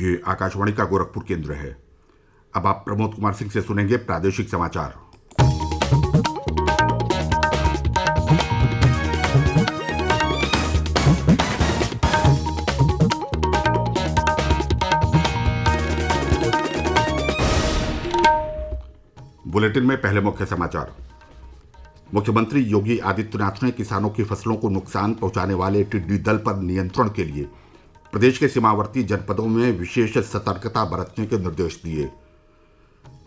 ये आकाशवाणी का गोरखपुर केंद्र है। अब आप प्रमोद कुमार सिंह से सुनेंगे प्रादेशिक समाचार। बुलेटिन में पहले मुख्य समाचार। मुख्यमंत्री योगी आदित्यनाथ ने किसानों की फसलों को नुकसान पहुंचाने वाले टिड्डी दल पर नियंत्रण के लिए प्रदेश के सीमावर्ती जनपदों में विशेष सतर्कता बरतने के निर्देश दिए।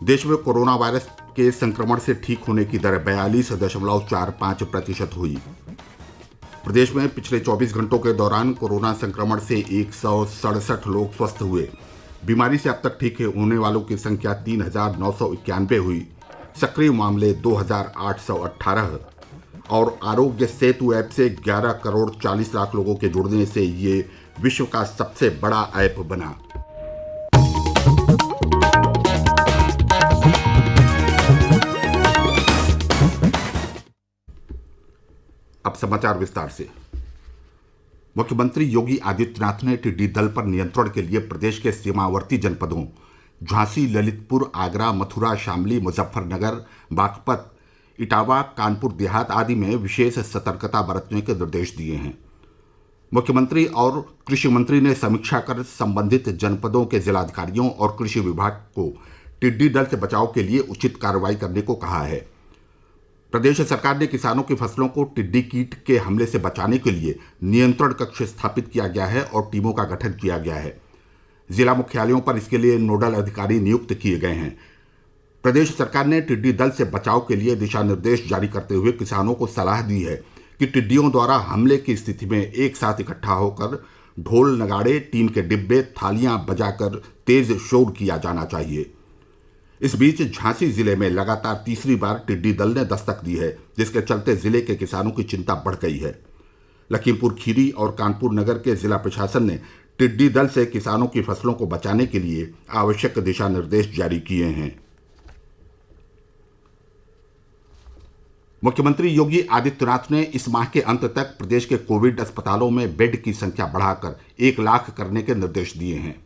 देश में कोरोना वायरस के संक्रमण से ठीक होने की दर 42.45% हुई। प्रदेश में पिछले 24 घंटों के दौरान कोरोना संक्रमण से 167 लोग स्वस्थ हुए। बीमारी से अब तक ठीक होने वालों की संख्या 3,991 हुई। सक्रिय मामले 2,818 और आरोग्य सेतु ऐप से 11 करोड़ 40 लाख लोगों के जुड़ने से ये विश्व का सबसे बड़ा ऐप बना। अब समाचार विस्तार से। मुख्यमंत्री योगी आदित्यनाथ ने टिड्डी दल पर नियंत्रण के लिए प्रदेश के सीमावर्ती जनपदों झांसी, ललितपुर, आगरा, मथुरा, शामली, मुजफ्फरनगर, बागपत, इटावा, कानपुर देहात आदि में विशेष सतर्कता बरतने के निर्देश दिए हैं। मुख्यमंत्री और कृषि मंत्री ने समीक्षा कर संबंधित जनपदों के जिलाधिकारियों और कृषि विभाग को टिड्डी दल से बचाव के लिए उचित कार्रवाई करने को कहा है। प्रदेश सरकार ने किसानों की फसलों को टिड्डी कीट के हमले से बचाने के लिए नियंत्रण कक्ष स्थापित किया गया है और टीमों का गठन किया गया है। जिला मुख्यालयों पर इसके लिए नोडल अधिकारी नियुक्त किए गए हैं। प्रदेश सरकार ने टिड्डी दल से बचाव के लिए दिशा निर्देश जारी करते हुए किसानों को सलाह दी है कि टिड्डियों द्वारा हमले की स्थिति में एक साथ इकट्ठा होकर ढोल, नगाड़े, टीन के डिब्बे, थालियां बजाकर तेज शोर किया जाना चाहिए। इस बीच झांसी जिले में लगातार तीसरी बार टिड्डी दल ने दस्तक दी है, जिसके चलते जिले के किसानों की चिंता बढ़ गई है। लखीमपुर खीरी और कानपुर नगर के जिला प्रशासन ने टिड्डी दल से किसानों की फसलों को बचाने के लिए आवश्यक दिशा निर्देश जारी किए हैं। मुख्यमंत्री योगी आदित्यनाथ ने इस माह के अंत तक प्रदेश के कोविड अस्पतालों में बेड की संख्या बढ़ाकर 1 लाख करने के निर्देश दिए हैं।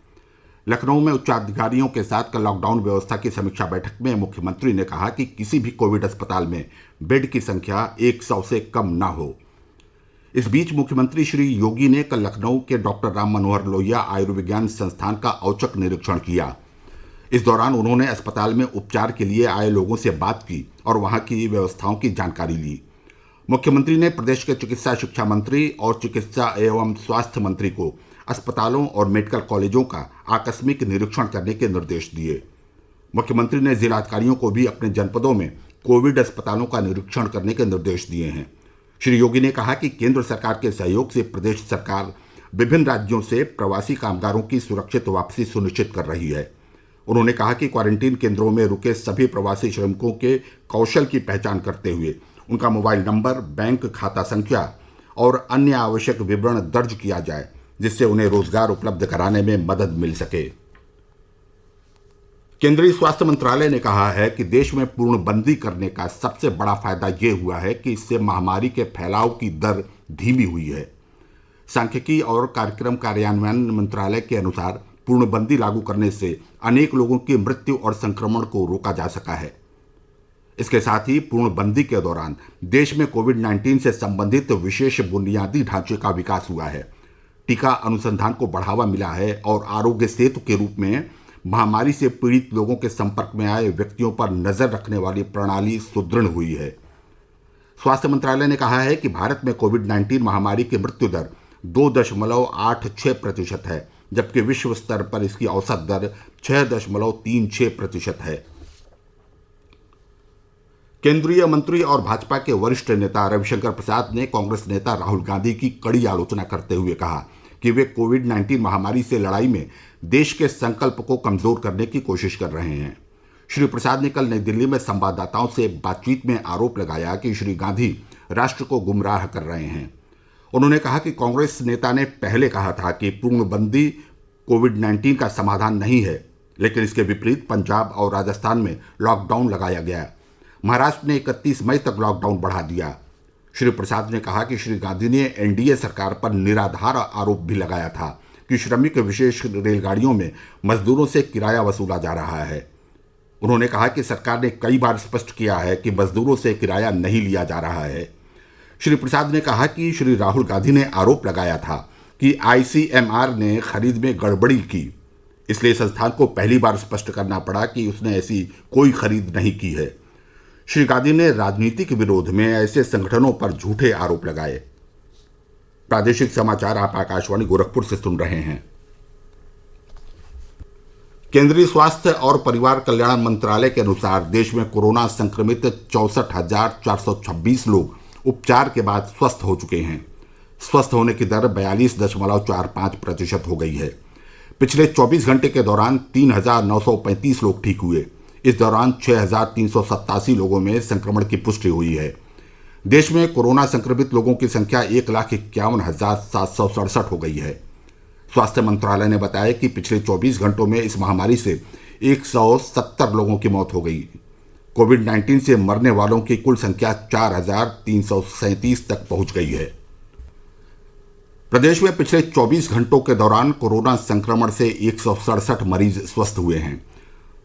लखनऊ में उच्चाधिकारियों के साथ कल लॉकडाउन व्यवस्था की समीक्षा बैठक में मुख्यमंत्री ने कहा कि किसी भी कोविड अस्पताल में बेड की संख्या 100 से कम न हो। इस बीच मुख्यमंत्री श्री योगी ने कल लखनऊ के डॉक्टर राम मनोहर लोहिया आयुर्विज्ञान संस्थान का औचक निरीक्षण किया। इस दौरान उन्होंने अस्पताल में उपचार के लिए आए लोगों से बात की और वहां की व्यवस्थाओं की जानकारी ली। मुख्यमंत्री ने प्रदेश के चिकित्सा शिक्षा मंत्री और चिकित्सा एवं स्वास्थ्य मंत्री को अस्पतालों और मेडिकल कॉलेजों का आकस्मिक निरीक्षण करने के निर्देश दिए। मुख्यमंत्री ने जिलाधिकारियों को भी अपने जनपदों में कोविड अस्पतालों का निरीक्षण करने के निर्देश दिए हैं। श्री योगी ने कहा कि केंद्र सरकार के सहयोग से प्रदेश सरकार विभिन्न राज्यों से प्रवासी कामगारों की सुरक्षित वापसी सुनिश्चित कर रही है। उन्होंने कहा कि क्वारंटीन केंद्रों में रुके सभी प्रवासी श्रमिकों के कौशल की पहचान करते हुए उनका मोबाइल नंबर, बैंक खाता संख्या और अन्य आवश्यक विवरण दर्ज किया जाए, जिससे उन्हें रोजगार उपलब्ध कराने में मदद मिल सके। केंद्रीय स्वास्थ्य मंत्रालय ने कहा है कि देश में पूर्णबंदी करने का सबसे बड़ा फायदा ये हुआ है कि इससे महामारी के फैलाव की दर धीमी हुई है। सांख्यिकी और कार्यक्रम कार्यान्वयन मंत्रालय के अनुसार पूर्णबंदी लागू करने से अनेक लोगों की मृत्यु और संक्रमण को रोका जा सका है। इसके साथ ही पूर्णबंदी के दौरान देश में कोविड-19 से संबंधित विशेष बुनियादी ढांचे का विकास हुआ है, टीका अनुसंधान को बढ़ावा मिला है और आरोग्य सेतु के रूप में महामारी से पीड़ित लोगों के संपर्क में आए व्यक्तियों पर नजर रखने वाली प्रणाली सुदृढ़ हुई है। स्वास्थ्य मंत्रालय ने कहा है कि भारत में कोविड-19 महामारी की मृत्यु दर 2.86% है, जबकि विश्व स्तर पर इसकी औसत दर 6.36% है। केंद्रीय मंत्री और भाजपा के वरिष्ठ नेता रविशंकर प्रसाद ने कांग्रेस नेता राहुल गांधी की कड़ी आलोचना करते हुए कहा कि वे कोविड-19 महामारी से लड़ाई में देश के संकल्प को कमजोर करने की कोशिश कर रहे हैं। श्री प्रसाद ने कल नई दिल्ली में संवाददाताओं से बातचीत में आरोप लगाया कि श्री गांधी राष्ट्र को गुमराह कर रहे हैं। उन्होंने कहा कि कांग्रेस नेता ने पहले कहा था कि पूर्णबंदी कोविड-19 का समाधान नहीं है, लेकिन इसके विपरीत पंजाब और राजस्थान में लॉकडाउन लगाया गया। महाराष्ट्र ने 31 मई तक लॉकडाउन बढ़ा दिया। श्री प्रसाद ने कहा कि श्री गांधी ने एनडीए सरकार पर निराधार आरोप भी लगाया था कि श्रमिक विशेष रेलगाड़ियों में मजदूरों से किराया वसूला जा रहा है। उन्होंने कहा कि सरकार ने कई बार स्पष्ट किया है कि मजदूरों से किराया नहीं लिया जा रहा है। श्री प्रसाद ने कहा कि श्री राहुल गांधी ने आरोप लगाया था कि आईसीएमआर ने खरीद में गड़बड़ी की, इसलिए संस्थान को पहली बार स्पष्ट करना पड़ा कि उसने ऐसी कोई खरीद नहीं की है। श्री गांधी ने राजनीतिक विरोध में ऐसे संगठनों पर झूठे आरोप लगाए। प्रादेशिक समाचार आप आकाशवाणी गोरखपुर से सुन रहे हैं। केंद्रीय स्वास्थ्य और परिवार कल्याण मंत्रालय के अनुसार देश में कोरोना संक्रमित 64,426 लोग उपचार के बाद स्वस्थ हो चुके हैं। स्वस्थ होने की दर 42.45% हो गई है। पिछले 24 घंटे के दौरान 3,935 लोग ठीक हुए। इस दौरान 6,387 लोगों में संक्रमण की पुष्टि हुई है। देश में कोरोना संक्रमित लोगों की संख्या 1,51,767 हो गई है। स्वास्थ्य मंत्रालय ने बताया कि पिछले 24 घंटों में इस महामारी से 170 लोगों की मौत हो गई। कोविड-19 से मरने वालों की कुल संख्या 4,337 तक पहुंच गई है। प्रदेश में पिछले 24 घंटों के दौरान कोरोना संक्रमण से 167 मरीज स्वस्थ हुए हैं।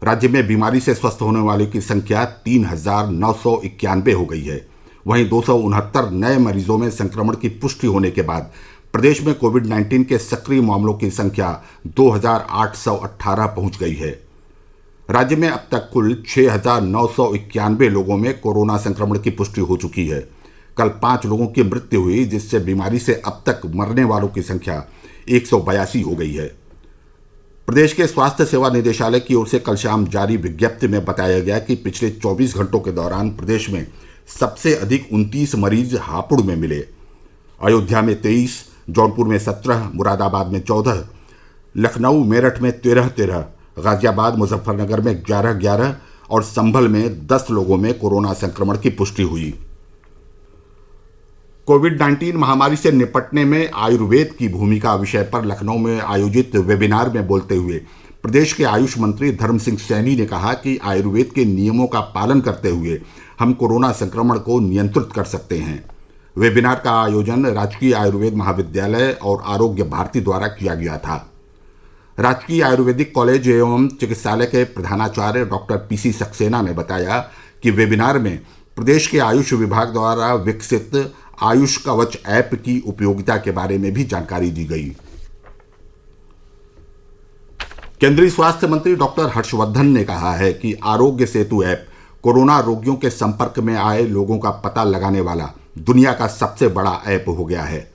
राज्य में बीमारी से स्वस्थ होने वालों की संख्या 3,991 हो गई है। वहीं 269 नए मरीजों में संक्रमण की पुष्टि होने के बाद प्रदेश में कोविड-19 के सक्रिय मामलों की संख्या 2,818 पहुंच गई है। राज्य में अब तक कुल 6,991 लोगों में कोरोना संक्रमण की पुष्टि हो चुकी है। कल 5 लोगों की मृत्यु हुई, जिससे बीमारी से अब तक मरने वालों की संख्या 182 हो गई है। प्रदेश के स्वास्थ्य सेवा निदेशालय की ओर से कल शाम जारी विज्ञप्ति में बताया गया कि पिछले 24 घंटों के दौरान प्रदेश में सबसे अधिक 29 मरीज हापुड़ में मिले। अयोध्या में 23, जौनपुर में 17, मुरादाबाद में 14, लखनऊ मेरठ में 13, गाजियाबाद मुजफ्फरनगर में 11 और संभल में 10 लोगों में कोरोना संक्रमण की पुष्टि हुई। कोविड-19 महामारी से निपटने में आयुर्वेद की भूमिका विषय पर लखनऊ में आयोजित वेबिनार में बोलते हुए प्रदेश के आयुष मंत्री धर्म सिंह सैनी ने कहा कि आयुर्वेद के नियमों का पालन करते हुए हम कोरोना संक्रमण को नियंत्रित कर सकते हैं। वेबिनार का आयोजन राजकीय आयुर्वेद महाविद्यालय और आरोग्य भारती द्वारा किया गया था। राजकीय आयुर्वेदिक कॉलेज एवं चिकित्सालय के प्रधानाचार्य डॉक्टर पीसी सक्सेना ने बताया कि वेबिनार में प्रदेश के आयुष विभाग द्वारा विकसित आयुष कवच ऐप की उपयोगिता के बारे में भी जानकारी दी गई। केंद्रीय स्वास्थ्य मंत्री डॉक्टर हर्षवर्धन ने कहा है कि आरोग्य सेतु ऐप कोरोना रोगियों के संपर्क में आए लोगों का पता लगाने वाला दुनिया का सबसे बड़ा ऐप हो गया है।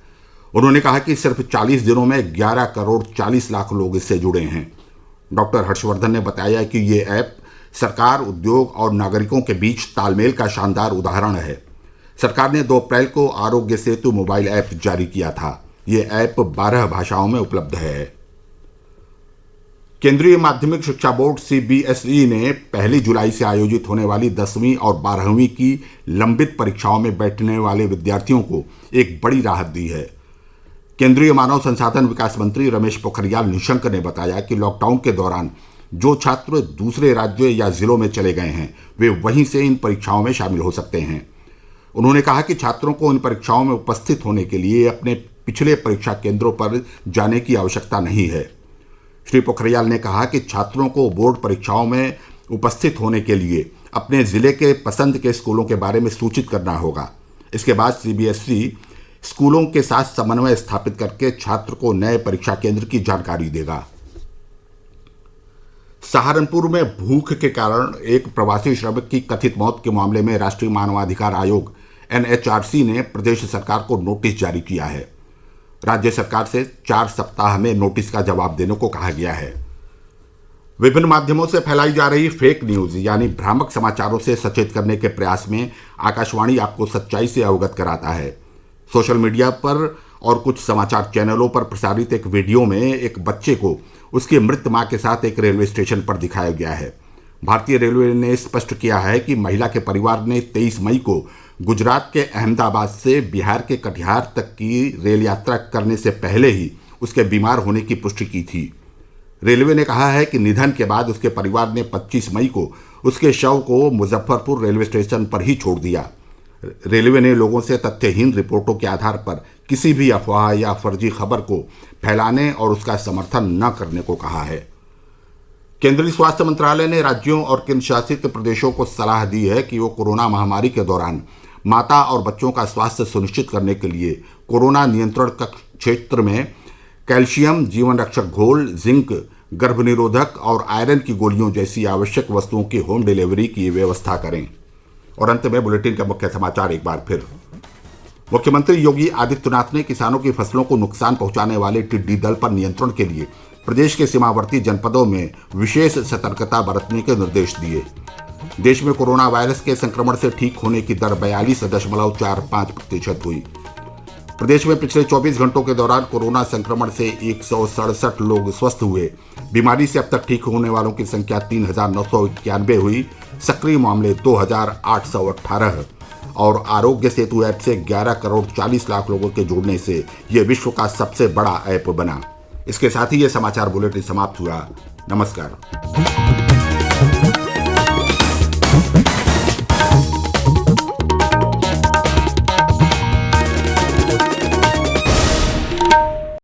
उन्होंने कहा कि सिर्फ 40 दिनों में 11 करोड़ 40 लाख लोग इससे जुड़े हैं। डॉक्टर हर्षवर्धन ने बताया कि ये ऐप सरकार, उद्योग और नागरिकों के बीच तालमेल का शानदार उदाहरण है। सरकार ने 2 अप्रैल को आरोग्य सेतु मोबाइल ऐप जारी किया था। ये ऐप 12 भाषाओं में उपलब्ध है। केंद्रीय माध्यमिक शिक्षा बोर्ड सीबीएसई ने 1 जुलाई से आयोजित होने वाली 10वीं और 12वीं की लंबित परीक्षाओं में बैठने वाले विद्यार्थियों को एक बड़ी राहत दी है। केंद्रीय मानव संसाधन विकास मंत्री रमेश पोखरियाल निशंक ने बताया कि लॉकडाउन के दौरान जो छात्र दूसरे राज्य या जिलों में चले गए हैं, वे वहीं से इन परीक्षाओं में शामिल हो सकते हैं। उन्होंने कहा कि छात्रों को इन परीक्षाओं में उपस्थित होने के लिए अपने पिछले परीक्षा केंद्रों पर जाने की आवश्यकता नहीं है। श्री पोखरियाल ने कहा कि छात्रों को बोर्ड परीक्षाओं में उपस्थित होने के लिए अपने ज़िले के पसंद के स्कूलों के बारे में सूचित करना होगा। इसके बाद सीबीएसई स्कूलों के साथ समन्वय स्थापित करके छात्र को नए परीक्षा केंद्र की जानकारी देगा। सहारनपुर में भूख के कारण एक प्रवासी श्रमिक की कथित मौत के मामले में राष्ट्रीय मानवाधिकार आयोग एनएचआरसी ने प्रदेश सरकार को नोटिस जारी किया है। राज्य सरकार से 4 सप्ताह में नोटिस का जवाब देने को कहा गया है। विभिन्न माध्यमों से फैलाई जा रही फेक न्यूज यानी भ्रामक समाचारों से सचेत करने के प्रयास में आकाशवाणी आपको सच्चाई से अवगत कराता है। सोशल मीडिया पर और कुछ समाचार चैनलों पर प्रसारित एक वीडियो में एक बच्चे को उसकी मृत मां के साथ एक रेलवे स्टेशन पर दिखाया गया है। भारतीय रेलवे ने स्पष्ट किया है कि महिला के परिवार ने 23 मई को गुजरात के अहमदाबाद से बिहार के कटिहार तक की रेल यात्रा करने से पहले ही उसके बीमार होने की पुष्टि की थी। रेलवे ने कहा है कि निधन के बाद उसके परिवार ने 25 मई को उसके शव को मुजफ्फरपुर रेलवे स्टेशन पर ही छोड़ दिया। रेलवे ने लोगों से तथ्यहीन रिपोर्टों के आधार पर किसी भी अफवाह या फर्जी खबर को फैलाने और उसका समर्थन न करने को कहा है। केंद्रीय स्वास्थ्य मंत्रालय ने राज्यों और केंद्र शासित प्रदेशों को सलाह दी है कि वो कोरोना महामारी के दौरान माता और बच्चों का स्वास्थ्य सुनिश्चित करने के लिए कोरोना नियंत्रण कक्ष क्षेत्र में कैल्शियम, जीवन रक्षक घोल, जिंक, गर्भनिरोधक और आयरन की गोलियों जैसी आवश्यक वस्तुओं की होम डिलीवरी की व्यवस्था करें। और अंत में बुलेटिन के मुख्य समाचार एक बार फिर। मुख्यमंत्री योगी आदित्यनाथ ने किसानों की फसलों को नुकसान पहुंचाने वाले टिड्डी दल पर नियंत्रण के लिए प्रदेश के सीमावर्ती जनपदों में विशेष सतर्कता बरतने के निर्देश दिए। देश में कोरोना वायरस के संक्रमण से ठीक होने की दर 42.45% हुई। प्रदेश में पिछले 24 घंटों के दौरान कोरोना संक्रमण से 167 लोग स्वस्थ हुए। बीमारी से अब तक ठीक होने वालों की संख्या 3,991 हुई। सक्रिय मामले 2,818 और आरोग्य सेतु ऐप से 11 करोड़ 40 लाख लोगों के जुड़ने से ये विश्व का सबसे बड़ा ऐप बना। इसके साथ ही ये समाचार बुलेटिन समाप्त हुआ। नमस्कार।